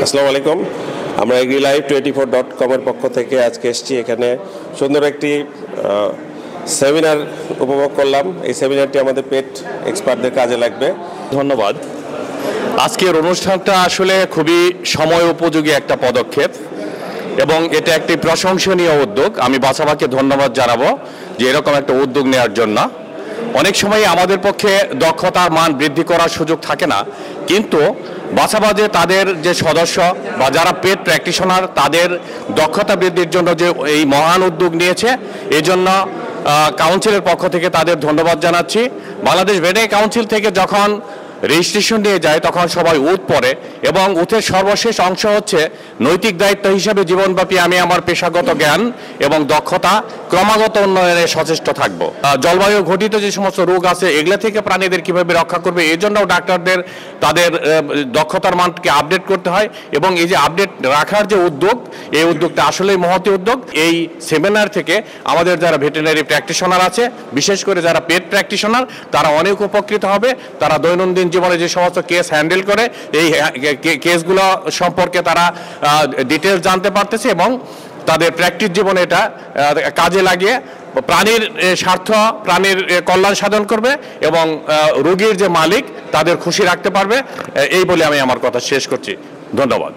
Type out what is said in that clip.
আসসালামু আলাইকুম। আমরা agriLife24.com এর পক্ষ থেকে আজকে এসেছি এখানে সুন্দর একটি সেমিনার উপভোগ করলাম। এই সেমিনারটি আমাদের পেট এক্সপার্টদের কাজে লাগবে। ধন্যবাদ। আজকের অনুষ্ঠানটা আসলে খুবই সময় উপযোগী একটা পদক্ষেপ এবং এটা একটি প্রশংসনীয় উদ্যোগ। আমি বাসাবাকে ধন্যবাদ জানাবো যে এরকম একটা উদ্যোগ নেওয়ার জন্য। অনেক সময় আমাদের পক্ষে দক্ষতার মান বৃদ্ধি করার সুযোগ থাকে না, কিন্তু বাসাবাজে তাদের যে সদস্য বা যারা পেট প্র্যাকটিশনার তাদের দক্ষতা বৃদ্ধির জন্য যে এই মহান উদ্যোগ নিয়েছে, এই জন্য কাউন্সিলের পক্ষ থেকে তাদের ধন্যবাদ জানাচ্ছি। বাংলাদেশ ভেটেরিনারি কাউন্সিল থেকে যখন রেজিস্ট্রেশন নিয়ে যায় তখন সবাই উঠ পড়ে এবং উঠের সর্বশেষ অংশ হচ্ছে নৈতিক দায়িত্ব হিসাবে জীবনব্যাপী আমি আমার পেশাগত জ্ঞান এবং দক্ষতা ক্রমাগত উন্নয়নে সচেষ্ট থাকব। জলবায়ু ঘটিত যে সমস্ত রোগ আছে এগুলো থেকে প্রাণীদের কিভাবে রক্ষা করবে, এই জন্যও ডাক্তারদের তাদের দক্ষতার মানকে আপডেট করতে হয় এবং এই যে আপডেট রাখার যে উদ্যোগ, এই উদ্যোগটা আসলেই মহতি উদ্যোগ। এই সেমিনার থেকে আমাদের যারা ভেটেরিনারি প্র্যাকটিশনার আছে, বিশেষ করে যারা পেট প্র্যাকটিশনার, তারা অনেক উপকৃত হবে। তারা দৈনন্দিন জীবনে যে সমস্ত কেস হ্যান্ডেল করে এই কেসগুলো সম্পর্কে তারা ডিটেলস জানতে পারতেছে এবং তাদের প্র্যাকটিস জীবনে এটা কাজে লাগিয়ে প্রাণীর স্বার্থ, প্রাণীর কল্যাণ সাধন করবে এবং রোগীর যে মালিক তাদের খুশি রাখতে পারবে। এই বলে আমি আমার কথা শেষ করছি। ধন্যবাদ।